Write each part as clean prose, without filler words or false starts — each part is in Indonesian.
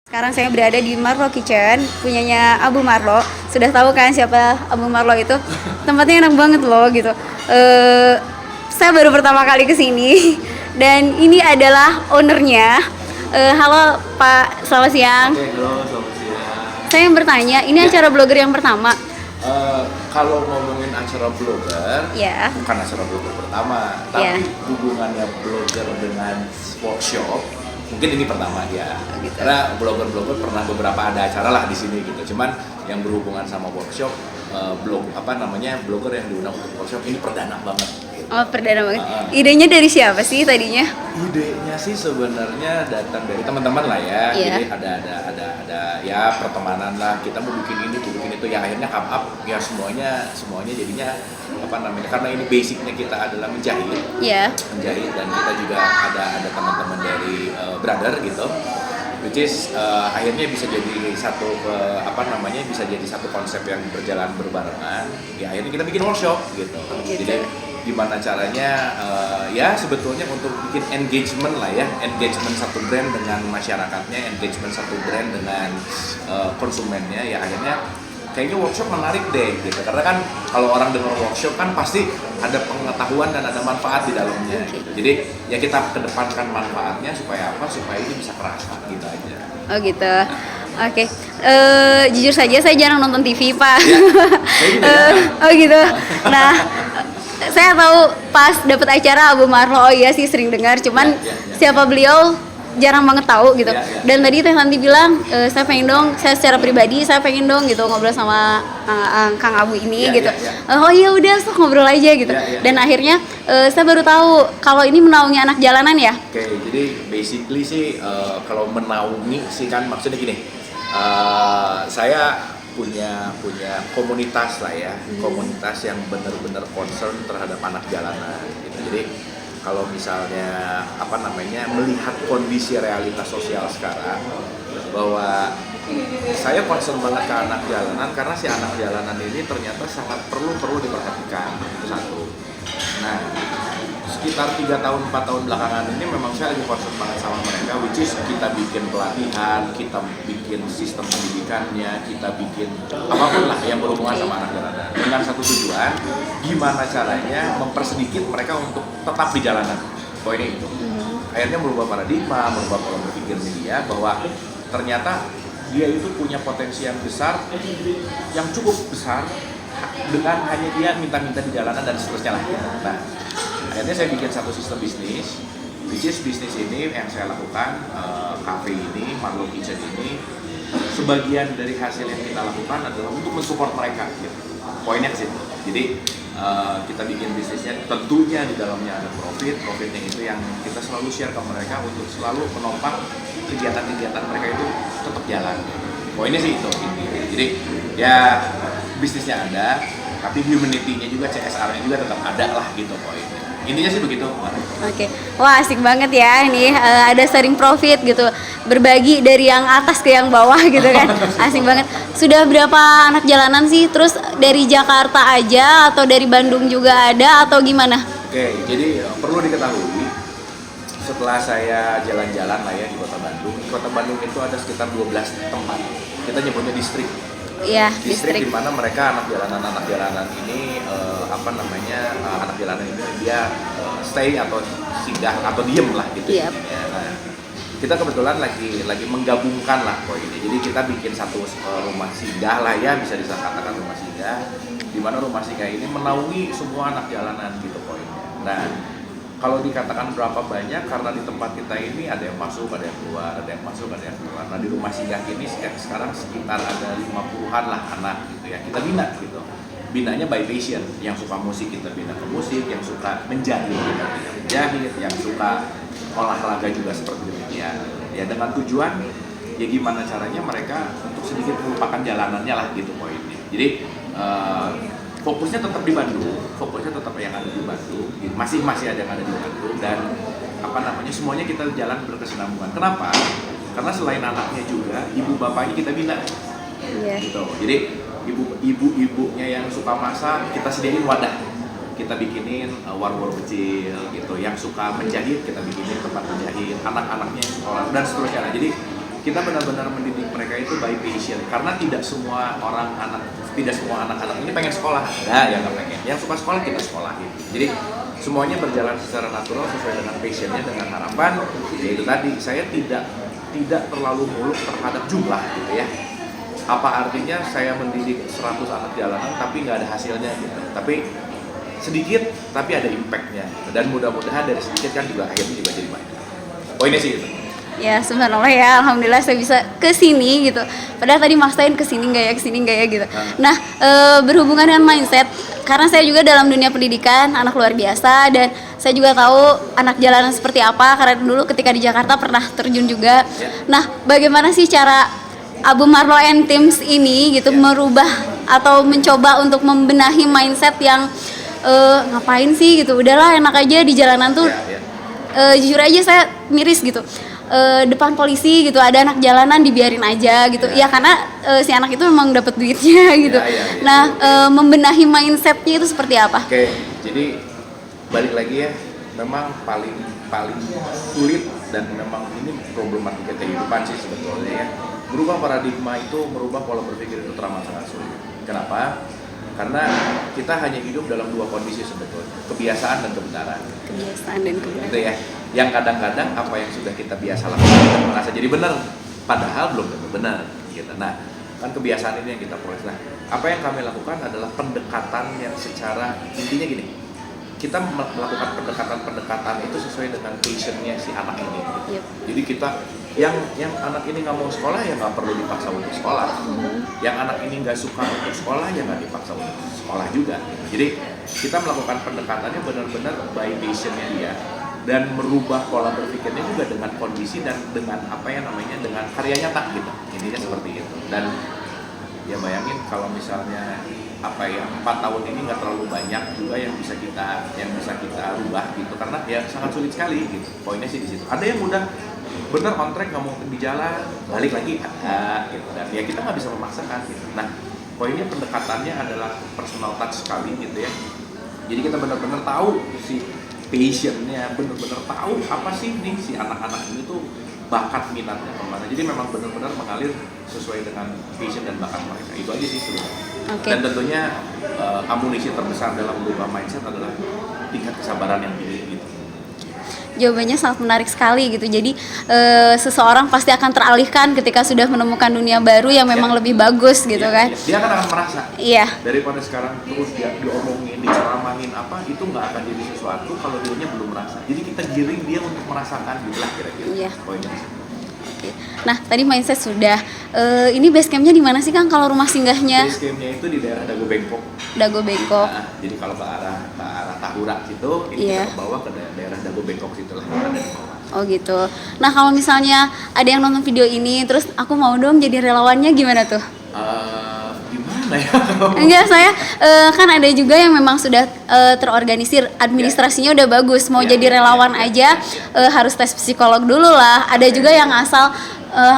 Sekarang saya berada di Marlo Kitchen, punyanya Abu Marlo. Sudah tahu kan siapa Abu Marlo itu? Tempatnya enak banget loh gitu. Saya baru pertama kali ke sini dan ini adalah ownernya. Halo Pak, selamat siang. Oke, halo, selamat siang. Saya yang bertanya, ini Ya. acara blogger yang pertama. Kalau ngomongin acara blogger, Ya. bukan acara blogger pertama, Ya. tapi hubungannya blogger dengan workshop, mungkin ini pertama ya. Gitu. Karena blogger-blogger pernah beberapa ada acara lah di sini gitu. Cuman yang berhubungan sama workshop, blogger yang diundang untuk workshop ini perdana banget. Gitu. Oh, perdana banget. Idenya dari siapa sih tadinya? Idenya sih sebenarnya datang dari teman-teman lah ya. Iya. Jadi ada ya pertemanan lah. Kita mau bikin ini, mau bikin itu. Ya akhirnya come up ya semuanya jadinya apa namanya? Karena ini basicnya kita adalah menjahit. Ya. Menjahit dan kita juga ada teman-teman dari brother gitu. Which is akhirnya bisa jadi bisa jadi satu konsep yang berjalan berbarengan. Ya akhirnya kita bikin workshop gitu. Jadi gimana caranya ya sebetulnya untuk bikin engagement lah ya, engagement satu brand dengan masyarakatnya, engagement satu brand dengan konsumennya. Ya akhirnya kayaknya workshop menarik deh gitu, karena kan kalau orang dengar workshop kan pasti ada pengetahuan dan ada manfaat di dalamnya gitu. Jadi ya kita kedepankan manfaatnya supaya ini bisa kerasa gitu aja. Oh gitu. Oke. Jujur saja saya jarang nonton TV, Pak. Ya, saya juga jarang. Oh gitu. Nah, saya tahu pas dapat acara Abu Marlo, oh iya sih sering dengar, cuman Ya. siapa beliau jarang banget tahu gitu. Ya. Dan tadi Teh Santi bilang, saya pengen dong, saya secara pribadi saya pengen dong gitu ngobrol sama Kang Abu ini Ya, gitu. ya. Oh iya udah, sok ngobrol aja gitu. Ya. Dan akhirnya saya baru tahu kalau ini menaungi anak jalanan ya. Oke, jadi basically sih kalau menaungi sih kan maksudnya gini, saya punya komunitas lah ya, komunitas yang benar-benar concern terhadap anak jalanan gitu. Jadi kalau misalnya melihat kondisi realitas sosial sekarang, bahwa saya concern banget ke anak jalanan karena si anak jalanan ini ternyata sangat perlu diperhatikan, itu satu. Nah, sekitar 3 tahun 4 tahun belakangan ini memang saya lagi concern banget sama mereka, which is kita bikin pelatihan, kita bikin sistem pendidikannya, kita bikin apapun lah yang berhubungan sama anak jalanan dengan satu tujuan, gimana caranya mempersedikit mereka untuk tetap di jalanan. Poinnya itu. Akhirnya merubah paradigma, merubah pola berpikirnya dia bahwa ternyata dia itu punya potensi yang besar, yang cukup besar dengan hanya dia minta-minta di jalanan dan seterusnya lah. Nah, akhirnya saya bikin satu sistem bisnis, which is bisnis ini yang saya lakukan, cafe ini, Marlo Kitchen ini, sebagian dari hasil yang kita lakukan adalah untuk mensupport mereka gitu. Poinnya ke situ. Jadi kita bikin bisnisnya tentunya di dalamnya ada profitnya itu yang kita selalu share ke mereka untuk selalu menopang kegiatan-kegiatan mereka itu tetap jalan. Poinnya sih itu intinya. Jadi ya bisnisnya ada, tapi humanity-nya juga, CSR-nya juga tetap ada lah gitu poinnya. Intinya sih begitu. Oke, wah asik banget ya ini ada sharing profit gitu, berbagi dari yang atas ke yang bawah gitu kan, asik banget. Sudah berapa anak jalanan sih? Terus dari Jakarta aja atau dari Bandung juga ada atau gimana? Oke, jadi perlu diketahui setelah saya jalan-jalan lah ya di Kota Bandung itu ada sekitar 12 tempat. Kita nyebutnya distrik. Iya, Distrik distrik. di mana mereka anak jalanan ini anak jalanan ini dia stay atau singgah atau diem lah gitu. Yep. Ya. Nah, kita kebetulan lagi menggabungkan lah poinnya. Jadi kita bikin satu rumah singgah lah ya, bisa dikatakan rumah singgah, di mana rumah singgah ini menaungi semua anak jalanan gitu poinnya. Nah, kalau dikatakan berapa banyak, karena di tempat kita ini ada yang masuk, ada yang keluar, ada yang masuk, ada yang keluar. Nah, di rumah singgah ini sekarang sekitar ada 50-an lah anak gitu ya. Kita bina gitu. Binanya by passion. Yang suka musik kita bina ke musik, yang suka menjahit kita bina menjahit, yang suka olahraga juga seperti demikian. Ya dengan tujuan ya gimana caranya mereka untuk sedikit melupakan jalanannya lah gitu poinnya. Jadi fokusnya tetap di Bandung, fokusnya tetap yang ada di Bandung, masih ada yang ada di Bandung, dan semuanya kita jalan berkesinambungan. Kenapa? Karena selain anaknya juga, ibu bapaknya kita bina, gitu. Jadi ibu-ibunya yang suka masak kita sediain wadah, kita bikinin warung kecil gitu. Yang suka menjahit kita bikinin tempat menjahit, anak-anaknya sekolah dan seterusnya. Jadi kita benar-benar mendidik mereka itu by passion, karena tidak semua anak-anak ini pengen sekolah, ada yang nggak pengen, yang suka sekolah kita sekolahin. Jadi semuanya berjalan secara natural sesuai dengan passionnya, dengan harapan yaitu tadi saya tidak terlalu muluk terhadap jumlah gitu ya. Apa artinya saya mendidik 100 anak jalanan tapi nggak ada hasilnya gitu, tapi sedikit tapi ada impactnya gitu. Dan mudah-mudahan dari sedikit kan juga akhirnya juga jadi banyak. Poinnya sih itu. Ya subhanallah ya, alhamdulillah saya bisa ke sini gitu. Padahal tadi maksain ke sini enggak ya gitu. Nah, berhubungan dengan mindset, karena saya juga dalam dunia pendidikan anak luar biasa, dan saya juga tahu anak jalanan seperti apa karena dulu ketika di Jakarta pernah terjun juga. Nah, bagaimana sih cara Abu Marlo and Teams ini gitu merubah atau mencoba untuk membenahi mindset yang ngapain sih gitu, udahlah enak aja di jalanan tuh. Jujur aja saya miris gitu. Depan polisi gitu ada anak jalanan dibiarin aja gitu ya karena si anak itu memang dapat duitnya gitu. Nah, membenahi mindsetnya itu seperti apa? Oke, jadi balik lagi ya, memang paling sulit dan memang ini problematika kehidupan sih sebetulnya ya. Merubah paradigma itu, merubah pola berpikir itu teramat sangat sulit. Kenapa? Karena kita hanya hidup dalam dua kondisi sebetulnya, kebiasaan dan kebenaran. Kebiasaan dan kebenaran. Itu ya. Yang kadang-kadang apa yang sudah kita biasa lakukan merasa jadi benar, padahal belum tentu benar. Gitu. Nah, kan kebiasaan ini yang kita proses. Nah, apa yang kami lakukan adalah pendekatan yang secara intinya gini. Kita melakukan pendekatan itu sesuai dengan passionnya si anak ini. Yep. Jadi kita yang anak ini nggak mau sekolah ya nggak perlu dipaksa untuk sekolah. Yang anak ini nggak suka untuk sekolah ya nggak dipaksa untuk sekolah juga. Jadi kita melakukan pendekatannya benar-benar by passionnya dia, dan merubah pola berpikirnya juga dengan kondisi dan dengan dengan karya nyata gitu. Intinya seperti itu. Dan ya bayangin kalau misalnya 4 tahun ini nggak terlalu banyak juga yang bisa kita rubah gitu, karena ya sangat sulit sekali gitu. Poinnya sih di situ. Ada yang udah benar on track, nggak mau di jalan, balik lagi ada gitu, dan ya kita nggak bisa memaksakan gitu. Nah, poinnya pendekatannya adalah personal touch sekali gitu ya. Jadi kita benar-benar tahu si passionnya, benar-benar tahu apa sih nih si anak-anak ini tuh bakat minatnya kemana. Jadi memang benar-benar mengalir sesuai dengan passion dan bakat mereka. Itu aja sih sebenarnya. Okay. Dan tentunya amunisi terbesar dalam merubah mindset adalah tingkat kesabaran yang tinggi gitu. Jawabannya sangat menarik sekali gitu. Jadi seseorang pasti akan teralihkan ketika sudah menemukan dunia baru yang memang lebih bagus gitu kan. Dia akan merasa. Iya. Daripada sekarang terus dia diomongin, diceramahin itu nggak akan jadi sesuatu kalau dianya belum merasa. Jadi kita giring dia untuk merasakan gitu lah kira-kira. Iya. Poinnya di situ. Nah, tadi mindset sudah. Ini base campnya di mana sih Kang kalau rumah singgahnya? Base campnya itu di daerah Dago Bengkok. Dago Bengkok. Nah, jadi kalau ke arah Tahura situ, ini kita ke bawah ke daerah Dago Bengkok situ lah, ada di bawah. Oh gitu. Nah, kalau misalnya ada yang nonton video ini, terus aku mau dong jadi relawannya, gimana tuh? Gimana ya? Enggak, saya kan ada juga yang memang sudah terorganisir, administrasinya udah bagus, mau jadi relawan aja harus tes psikolog dulu lah. Ada juga yang asal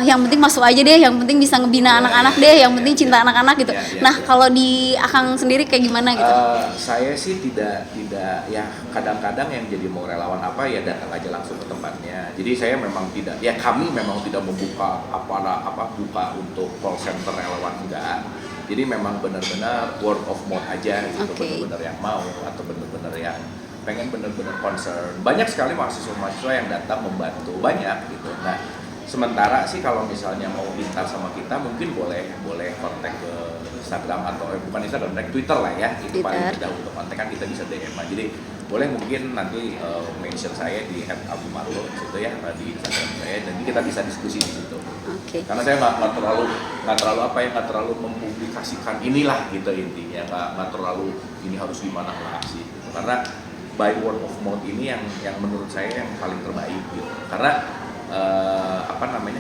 yang penting masuk aja deh, yang penting bisa ngebina anak-anak deh, yang penting cinta anak-anak gitu. Nah, kalau di Akang sendiri kayak gimana gitu? Saya sih tidak ya, kadang-kadang yang jadi mau relawan apa ya datang aja langsung ke tempatnya. Jadi saya memang tidak, ya kami memang tidak membuka buka untuk call center relawan, enggak. Jadi memang benar-benar word of mouth aja gitu, benar-benar yang mau atau benar-benar yang pengen benar-benar concern. Banyak sekali mahasiswa-mahasiswa yang datang membantu, banyak gitu. Nah, sementara sih kalau misalnya mau pintar sama kita mungkin boleh kontak ke Instagram atau bukan Instagram, Twitter lah ya. Itu paling mudah untuk kontak, kan kita bisa DM aja. Jadi boleh mungkin nanti mention saya di @abumarlo situ ya, di Instagram saya, dan kita bisa diskusi di situ. Okay. Karena saya nggak terlalu mempublikasikan inilah gitu intinya, nggak terlalu ini harus gimana lah sih gitu. Karena by word of mouth ini yang menurut saya yang paling terbaik gitu. Karena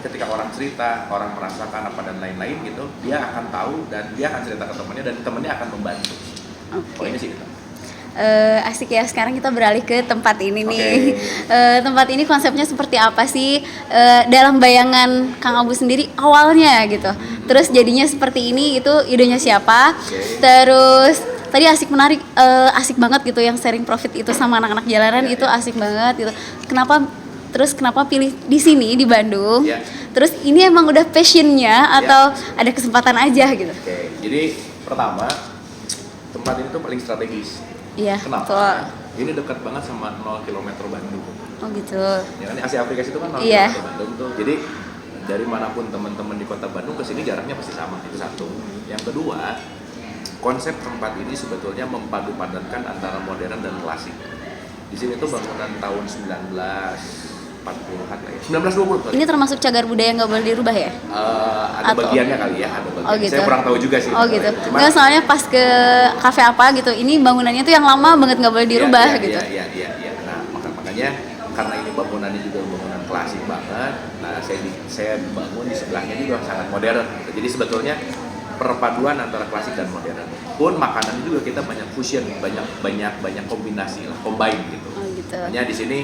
ketika orang cerita, orang merasakan apa dan lain-lain gitu, dia akan tahu dan dia akan cerita ke temannya dan temannya akan membantu. Poinnya sih gitu. Asik ya, sekarang kita beralih ke tempat ini nih. Tempat ini konsepnya seperti apa sih dalam bayangan Kang Abu sendiri awalnya gitu. Terus jadinya seperti ini, itu idenya siapa? Terus tadi asik banget gitu yang sharing profit itu sama anak-anak jalanan, itu asik banget gitu. Kenapa Terus kenapa pilih di sini di Bandung? Ya. Terus ini emang udah passionnya atau ada kesempatan aja gitu? Oke, jadi pertama tempat ini tuh paling strategis. Iya. Kenapa? Betul. Ini dekat banget sama 0 km Bandung. Oh gitu. Ya kan Asia Afrika itu kan 0 Iya. km Bandung tuh. Jadi dari manapun teman-teman di kota Bandung ke sini jaraknya pasti sama. Itu satu. Yang kedua, konsep tempat ini sebetulnya mempadu padankan antara modern dan klasik. Di sini tuh bangunan tahun 1940-an lah ya. 1920. Ini termasuk cagar budaya yang nggak boleh dirubah ya? Ada Atau- bagiannya kali ya, ada bagian. Oh gitu. Saya kurang tahu juga sih. Oh gitu. Cuma Nggak, soalnya pas ke kafe apa gitu, ini bangunannya tuh yang lama banget nggak boleh dirubah iya, gitu. Iya. Nah, makanya karena ini bangunannya juga bangunan klasik banget. Nah, saya bangun di sebelahnya juga sangat modern gitu. Jadi sebetulnya perpaduan antara klasik dan modern. Pun makanannya juga kita banyak fusion, banyak kombinasi lah, combine gitu. Oh gitu. Makanya di sini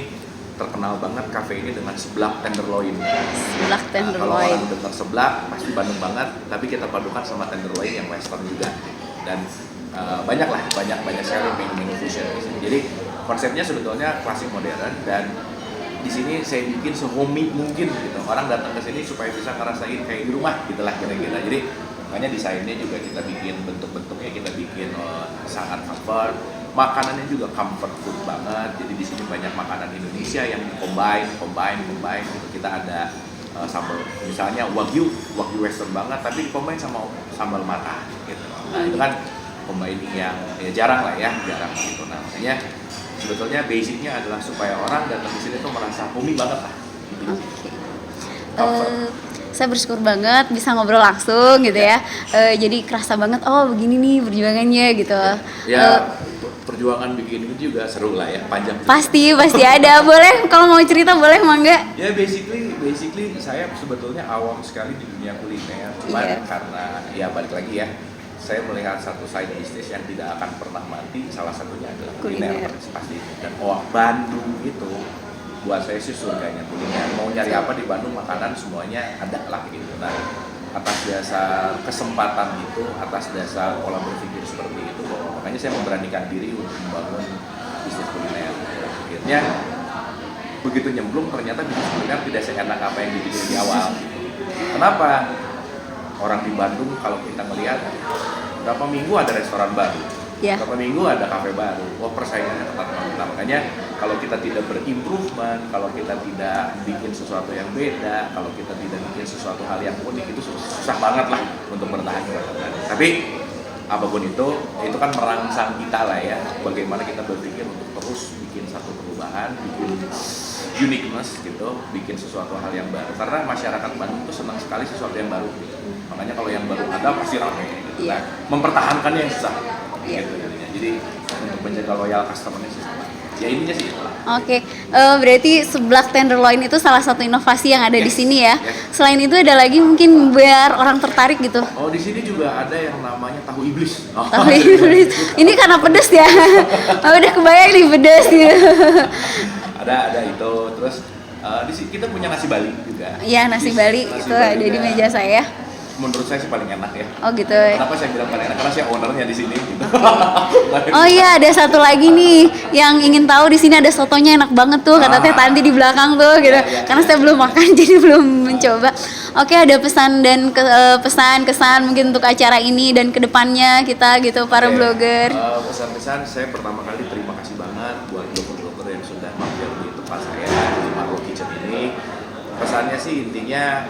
terkenal banget kafe ini dengan seblak tenderloin. Seblak Nah, kalau tenderloin. orang dengar seblak pasti Bandung banget, tapi kita padukan sama tenderloin yang western juga. Dan banyak sekali menu-menu fusion di sini. Jadi konsepnya sebetulnya klasik modern dan di sini saya bikin sehomey mungkin gitu. Orang datang ke sini supaya bisa ngerasain kayak di rumah gitulah kira-kira. Jadi makanya desainnya juga kita bikin, bentuk-bentuknya kita bikin sangat comfort. Makanannya juga comfort food banget. Jadi di sini banyak makanan Indonesia yang combine gitu. Kita ada sambal misalnya wagyu western banget tapi combine sama sambal matah gitu. Nah, itu kan combine yang ya jarang gitu. Nah, makanya sebetulnya basicnya adalah supaya orang datang di sini tuh merasa homey banget lah. Oke. Comfort. Saya bersyukur banget bisa ngobrol langsung gitu ya. Jadi kerasa banget, oh begini nih perjuangannya gitu. Ya perjuangan bikin ini juga seru lah ya, panjang. Pasti ada. Boleh kalau mau cerita boleh mangga. Ya basically saya sebetulnya awam sekali di dunia kuliner. Cuma Iya. karena ya balik lagi ya, saya melihat satu side bisnis yang tidak akan pernah mati. Salah satunya adalah kuliner. Pasti. Dan Bandung itu buat saya sih surganya kuliner. Mau nyari apa di Bandung, makanan semuanya ada lah gitu. Nah, atas dasar kesempatan itu, atas dasar pola berpikir seperti itu, makanya saya memberanikan diri untuk membangun bisnis kuliner. Akhirnya begitu nyemplung ternyata bisnis kuliner tidak seenak apa yang dipikirin di awal. Kenapa? Orang di Bandung kalau kita melihat berapa minggu ada restoran baru, berapa minggu ada kafe baru, persaingannya ketat banget. Nah, makanya kalau kita tidak berimprovement, kalau kita tidak bikin sesuatu yang beda, kalau kita tidak bikin sesuatu hal yang unik, itu susah banget lah untuk bertahan. Tapi apapun itu kan merangsang kita lah ya, bagaimana kita berpikir untuk terus bikin satu perubahan, bikin uniqueness gitu, bikin sesuatu hal yang baru. Karena masyarakat Bandung tuh senang sekali sesuatu yang baru gitu. Makanya kalau yang baru ada pasti ramai gitu. Nah, mempertahankannya yang susah gitu jadinya. Jadi untuk menjaga loyal customer-nya sih sama. Ya ininya sih itulah. Oke, berarti seblak tenderloin itu salah satu inovasi yang ada di sini ya. Selain itu ada lagi mungkin biar orang tertarik gitu. Oh, di sini juga ada yang namanya tahu iblis. Tahu iblis. Ini karena pedes ya. Udah kebayang nih pedes gitu. Ada itu. Terus di sini kita punya nasi Bali juga. Iya, nasi Bali itu ada di meja saya. Menurut saya sih paling enak ya. Oh gitu. Kenapa saya bilang paling enak? Karena saya ownernya di sini. Gitu. Oh iya, ada satu lagi nih yang ingin tahu di sini ada sotonya enak banget tuh kata Teh Tanti di belakang tuh gitu. Karena saya belum makan jadi belum mencoba. Oke, ada pesan dan pesan-kesan mungkin untuk acara ini dan kedepannya kita gitu para blogger. Pesan-pesan saya pertama kali terima kasih banget buat blogger-blogger yang sudah mampir di tempat saya di Marlo Kitchen ini. Pesannya sih intinya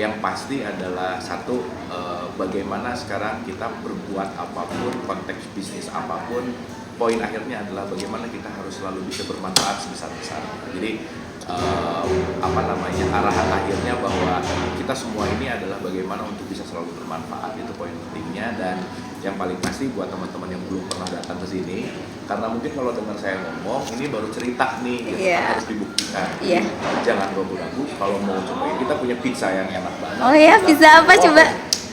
yang pasti adalah satu, bagaimana sekarang kita berbuat apapun, konteks bisnis apapun, poin akhirnya adalah bagaimana kita harus selalu bisa bermanfaat sebesar-besarnya. Jadi arahan akhirnya bahwa kita semua ini adalah bagaimana untuk bisa selalu bermanfaat, itu poin pentingnya. Dan yang paling pasti buat teman-teman yang belum pernah datang ke sini, karena mungkin kalau dengar saya ngomong ini baru cerita nih gitu, harus dibuktikan. Jangan ragu-ragu kalau mau cobain. Kita punya pizza yang enak banget. Oh ya, pizza apa coba?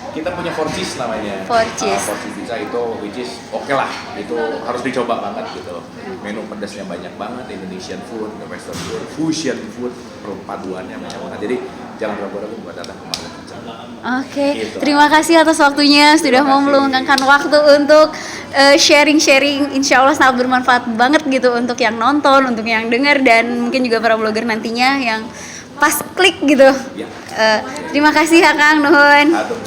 Kita punya four cheese namanya. Four cheese pizza itu which is oke lah, itu harus dicoba banget gitu. Menu pedasnya banyak banget, Indonesian food, Western food, fusion food, perpaduannya banyak banget. Jadi jangan ragu-ragu buat datang ke Marlo Kitchen. Oke, Gitu. terima kasih atas waktunya sudah mau kasih. meluangkan waktu untuk sharing-sharing. Insya Allah sangat bermanfaat banget gitu untuk yang nonton, untuk yang dengar dan mungkin juga para blogger nantinya yang pas klik gitu. Ya. Terima kasih Kang Nuhun. Aduh.